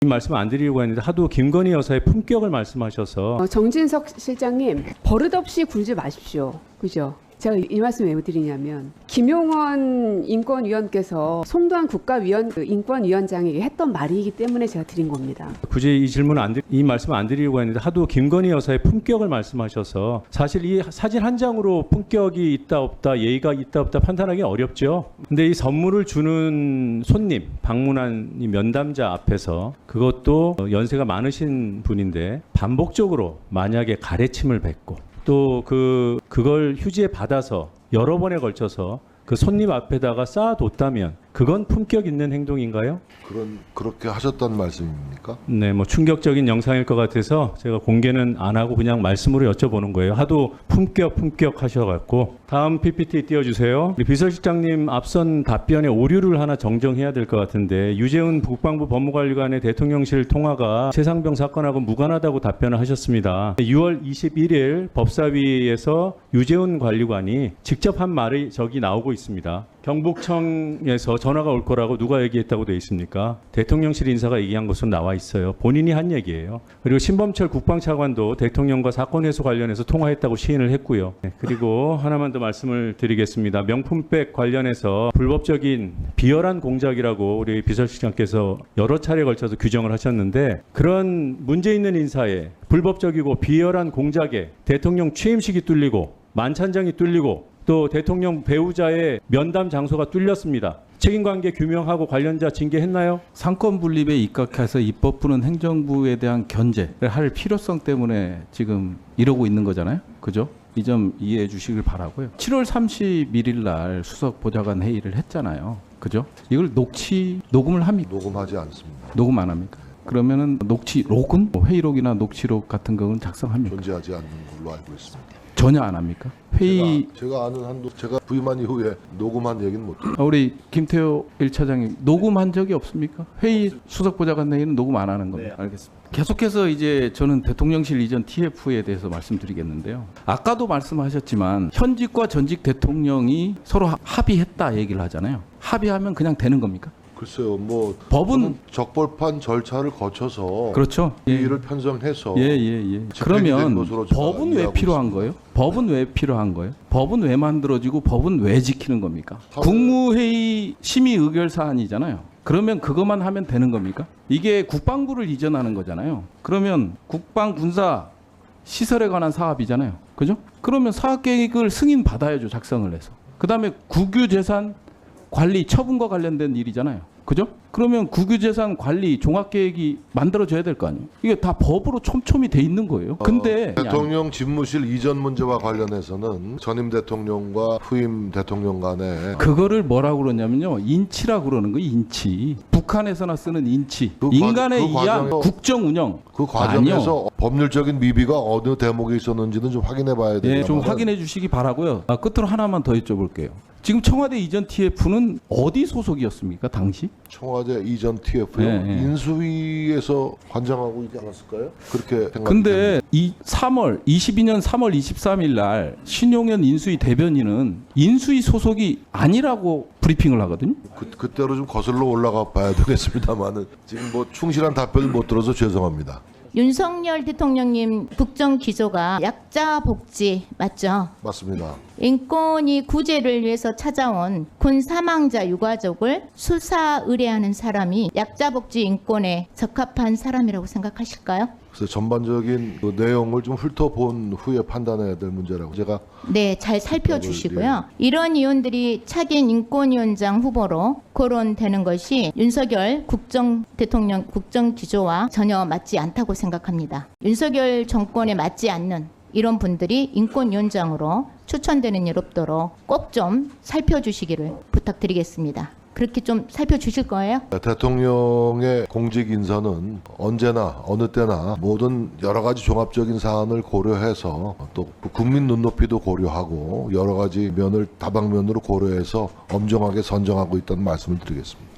이 말씀 안 드리려고 했는데 하도 김건희 여사의 품격을 말씀하셔서 정진석 실장님 버릇없이 굴지 마십시오. 그죠? 제가 이 말씀 왜 드리냐면 김용원 인권위원께서 송도한 인권위원장에게 했던 말이기 때문에 제가 드린 겁니다. 굳이 이 말씀 안 드리려고 했는데 하도 김건희 여사의 품격을 말씀하셔서 사실 이 사진 한 장으로 품격이 있다 없다 예의가 있다 없다 판단하기 어렵죠. 근데 이 선물을 주는 손님 방문한 이 면담자 앞에서 그것도 연세가 많으신 분인데 반복적으로 만약에 가래침을 뱉고 또 그걸 휴지에 받아서 여러 번에 걸쳐서 그 손님 앞에다가 쌓아뒀다면 그건 품격 있는 행동인가요? 그렇게 하셨단 말씀입니까? 네, 뭐 충격적인 영상일 것 같아서 제가 공개는 안 하고 그냥 말씀으로 여쭤보는 거예요. 하도 품격 하셔갖고 다음 PPT 띄워주세요. 우리 비서실장님 앞선 답변에 오류를 하나 정정해야 될 것 같은데 유재훈 국방부 법무관리관의 대통령실 통화가 최상병 사건하고 무관하다고 답변을 하셨습니다. 6월 21일 법사위에서 유재훈 관리관이 직접 한 말이 저기 나오고 있습니다. 경북청에서 전화가 올 거라고 누가 얘기했다고 돼 있습니까? 대통령실 인사가 얘기한 것으로 나와 있어요. 본인이 한 얘기예요. 그리고 신범철 국방차관도 대통령과 사건 해소 관련해서 통화했다고 시인을 했고요. 네, 그리고 하나만 더 말씀을 드리겠습니다. 명품백 관련해서 불법적인 비열한 공작이라고 우리 비서실장께서 여러 차례 걸쳐서 규정을 하셨는데 그런 문제 있는 인사에 불법적이고 비열한 공작에 대통령 취임식이 뚫리고 만찬장이 뚫리고 또 대통령 배우자의 면담 장소가 뚫렸습니다. 책임관계 규명하고 관련자 징계했나요? 상권 분립에 입각해서 입법 부는 행정부에 대한 견제를 할 필요성 때문에 지금 이러고 있는 거잖아요. 그죠? 이 점 이해해 주시길 바라고요. 7월 31일 날 수석 보좌관 회의를 했잖아요. 그죠? 이걸 녹음을 합니까? 녹음하지 않습니다. 녹음 안 합니까? 그러면은 녹취록은 회의록이나 녹취록 같은 거는 작성합니까? 존재하지 않는 걸로 알고 있습니다. 전혀 안 합니까? 회의 제가 아는 한도 제가 부임한 이후에 녹음한 얘기는 못 들어요. 우리 김태호 1차장님 녹음한 적이 없습니까? 회의 수석 보좌관 회의는 녹음 안 하는 겁니다. 네. 알겠습니다. 계속해서 이제 저는 대통령실 이전 TF에 대해서 말씀드리겠는데요. 아까도 말씀하셨지만 현직과 전직 대통령이 서로 합의했다 얘기를 하잖아요. 합의하면 그냥 되는 겁니까? 글쎄요, 뭐 법은 적법한 절차를 거쳐서 그렇죠. 이의를 편성해서 그러면 것으로 제가 법은 왜 이해하고 필요한 있습니다. 거예요? 법은 왜 필요한 거예요? 법은 왜 만들어지고 법은 왜 지키는 겁니까? 국무회의 심의 의결 사안이잖아요. 그러면 그것만 하면 되는 겁니까? 이게 국방부를 이전하는 거잖아요. 그러면 국방 군사 시설에 관한 사업이잖아요. 그죠? 그러면 사업 계획을 승인 받아야죠. 작성을 해서. 그다음에 국유재산 관리 처분과 관련된 일이잖아요. 그죠? 그러면 국유재산 관리 종합계획이 만들어져야 될 거 아니에요. 이게 다 법으로 촘촘히 돼 있는 거예요. 근데 대통령 집무실 이전 문제와 관련해서는 전임 대통령과 후임 대통령 간에 그거를 뭐라고 그러냐면요. 인치라고 그러는 거예요. 인치. 북한에서나 쓰는 인치. 인간에 의한 국정 운영. 그 과정에서 법률적인 미비가 어느 대목에 있었는지는 좀 확인해 봐야 돼요. 네, 좀 확인해 주시기 바라고요. 끝으로 하나만 더 여쭤볼게요. 지금 청와대 이전 TF는 어디 소속이었습니까? 당시? 청와대 이전 TF요. 네. 인수위에서 관장하고 있지 않았을까요? 그렇게 생각합니다. 근데 22년 3월 23일 날 신용현 인수위 대변인은 인수위 소속이 아니라고 브리핑을 하거든요. 그때로 좀 거슬러 올라가 봐야 되겠습니다만은 지금 뭐 충실한 답변을 못 들어서 죄송합니다. 윤석열 대통령님 국정기조가 약자 복지 맞죠? 맞습니다. 인권위 구제를 위해서 찾아온 군 사망자 유가족을 수사 의뢰하는 사람이 약자 복지 인권에 적합한 사람이라고 생각하실까요? 그래서 전반적인 그 내용을 좀 훑어본 후에 판단해야 될 문제라고 제가 네, 잘 살펴주시고요. 이런 의원들이 차기 인권위원장 후보로 거론되는 것이 윤석열 대통령 국정기조와 전혀 맞지 않다고 생각합니다. 윤석열 정권에 맞지 않는 이런 분들이 인권위원장으로 추천되는 일 없도록 꼭 좀 살펴주시기를 부탁드리겠습니다. 그렇게 좀 살펴주실 거예요? 대통령의 공직 인선은 언제나 어느 때나 모든 여러 가지 종합적인 사안을 고려해서 또 국민 눈높이도 고려하고 여러 가지 면을 다방면으로 고려해서 엄정하게 선정하고 있다는 말씀을 드리겠습니다.